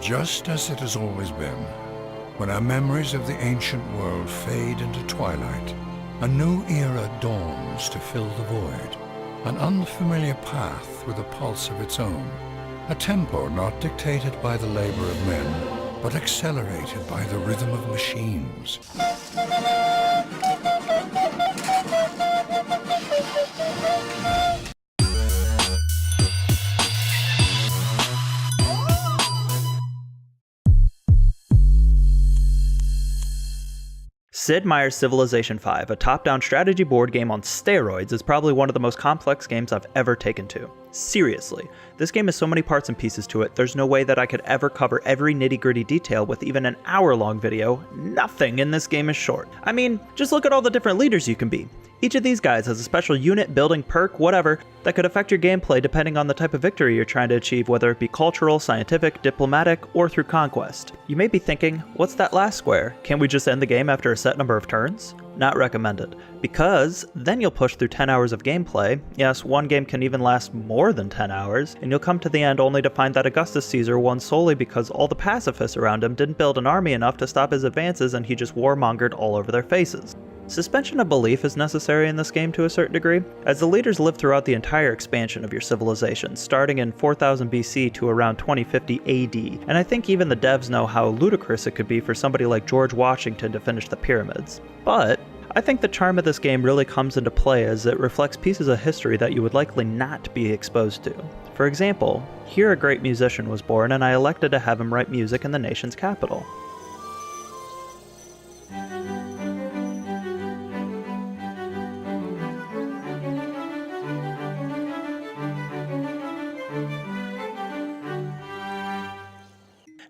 Just as it has always been, when our memories of the ancient world fade into twilight, a new era dawns to fill the void, an unfamiliar path with a pulse of its own, a tempo not dictated by the labor of men, but accelerated by the rhythm of machines. Sid Meier's Civilization V, a top-down strategy board game on steroids, is probably one of the most complex games I've ever taken to. Seriously, this game has so many parts and pieces to it, there's no way that I could ever cover every nitty-gritty detail with even an hour-long video. Nothing in this game is short. I mean, just look at all the different leaders you can be. Each of these guys has a special unit, building, perk, whatever, that could affect your gameplay depending on the type of victory you're trying to achieve, whether it be cultural, scientific, diplomatic, or through conquest. You may be thinking, what's that last square? Can't we just end the game after a set number of turns? Not recommended, because then you'll push through 10 hours of gameplay. Yes, one game can even last more than 10 hours, and you'll come to the end only to find that Augustus Caesar won solely because all the pacifists around him didn't build an army enough to stop his advances and he just warmongered all over their faces. Suspension of belief is necessary in this game to a certain degree, as the leaders live throughout the entire expansion of your civilization, starting in 4000 BC to around 2050 AD, and I think even the devs know how ludicrous it could be for somebody like George Washington to finish the pyramids. But I think the charm of this game really comes into play as it reflects pieces of history that you would likely not be exposed to. For example, here a great musician was born and I elected to have him write music in the nation's capital.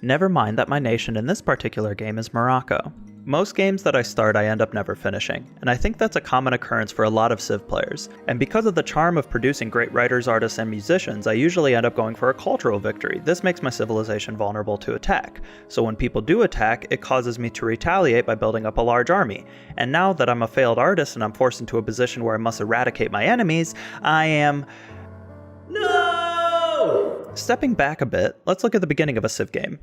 Never mind that my nation in this particular game is Morocco. Most games that I start I end up never finishing, and I think that's a common occurrence for a lot of Civ players. And because of the charm of producing great writers, artists, and musicians, I usually end up going for a cultural victory. This makes my civilization vulnerable to attack. So when people do attack, it causes me to retaliate by building up a large army. And now that I'm a failed artist and I'm forced into a position where I must eradicate my enemies, I am... No! Stepping back a bit, let's look at the beginning of a Civ game.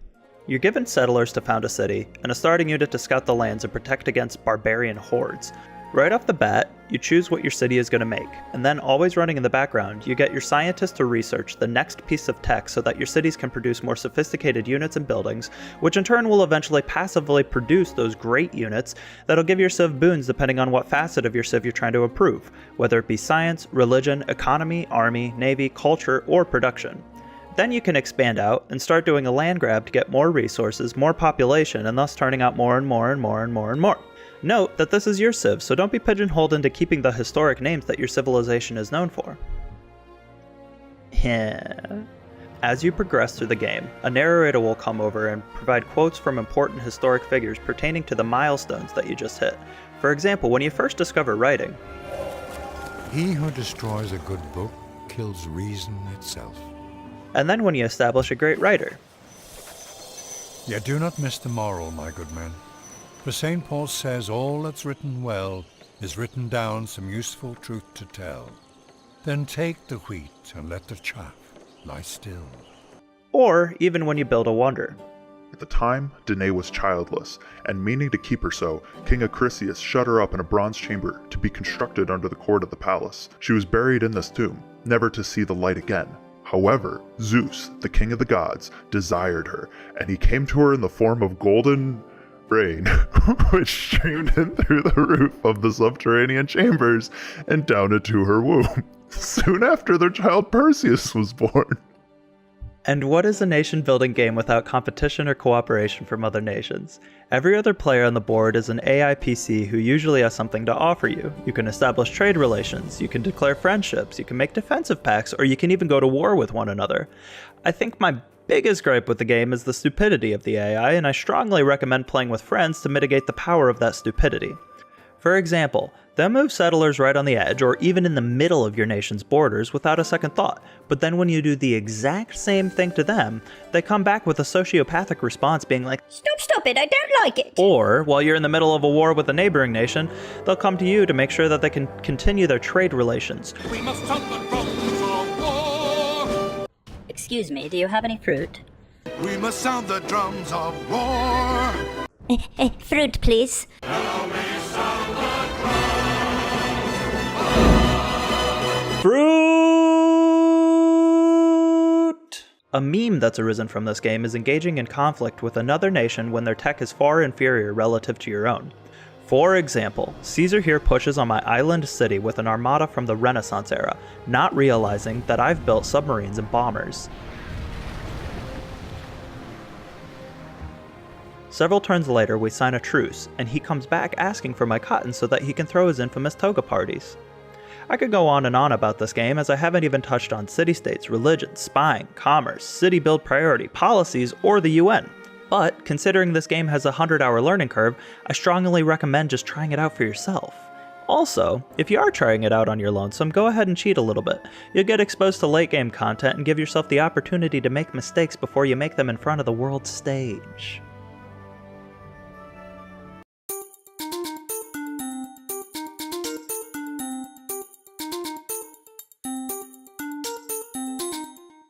You're given settlers to found a city, and a starting unit to scout the lands and protect against barbarian hordes. Right off the bat, you choose what your city is going to make, and then always running in the background, you get your scientists to research the next piece of tech so that your cities can produce more sophisticated units and buildings, which in turn will eventually passively produce those great units that'll give your Civ boons depending on what facet of your Civ you're trying to improve, whether it be science, religion, economy, army, navy, culture, or production. Then you can expand out and start doing a land grab to get more resources, more population, and thus turning out more and more and more and more and more. Note that this is your Civ, so don't be pigeonholed into keeping the historic names that your civilization is known for. As you progress through the game, a narrator will come over and provide quotes from important historic figures pertaining to the milestones that you just hit. For example, when you first discover writing, He who destroys a good book kills reason itself. And then when you establish a great writer. Yet do not miss the moral, my good men. For St. Paul says all that's written well is written down some useful truth to tell. Then take the wheat and let the chaff lie still. Or even when you build a wonder. At the time, Danae was childless, and meaning to keep her so, King Acrisius shut her up in a bronze chamber to be constructed under the court of the palace. She was buried in this tomb, never to see the light again. However, Zeus, the king of the gods, desired her, and he came to her in the form of golden rain, which streamed in through the roof of the subterranean chambers and down into her womb. Soon after, their child Perseus was born. And what is a nation-building game without competition or cooperation from other nations? Every other player on the board is an AI PC who usually has something to offer you. You can establish trade relations, you can declare friendships, you can make defensive pacts, or you can even go to war with one another. I think my biggest gripe with the game is the stupidity of the AI, and I strongly recommend playing with friends to mitigate the power of that stupidity. For example, they'll move settlers right on the edge or even in the middle of your nation's borders without a second thought, but then when you do the exact same thing to them, they come back with a sociopathic response being like, Stop it, I don't like it. Or, while you're in the middle of a war with a neighboring nation, they'll come to you to make sure that they can continue their trade relations. We must stop the problems of war. Excuse me, do you have any fruit? We must sound the drums of war. Fruit, please. Fruit! A meme that's arisen from this game is engaging in conflict with another nation when their tech is far inferior relative to your own. For example, Caesar here pushes on my island city with an armada from the Renaissance era, not realizing that I've built submarines and bombers. Several turns later, we sign a truce, and he comes back asking for my cotton so that he can throw his infamous toga parties. I could go on and on about this game, as I haven't even touched on city-states, religion, spying, commerce, city build priority, policies, or the UN. But, considering this game has a 100-hour learning curve, I strongly recommend just trying it out for yourself. Also, if you are trying it out on your lonesome, go ahead and cheat a little bit. You'll get exposed to late-game content and give yourself the opportunity to make mistakes before you make them in front of the world stage.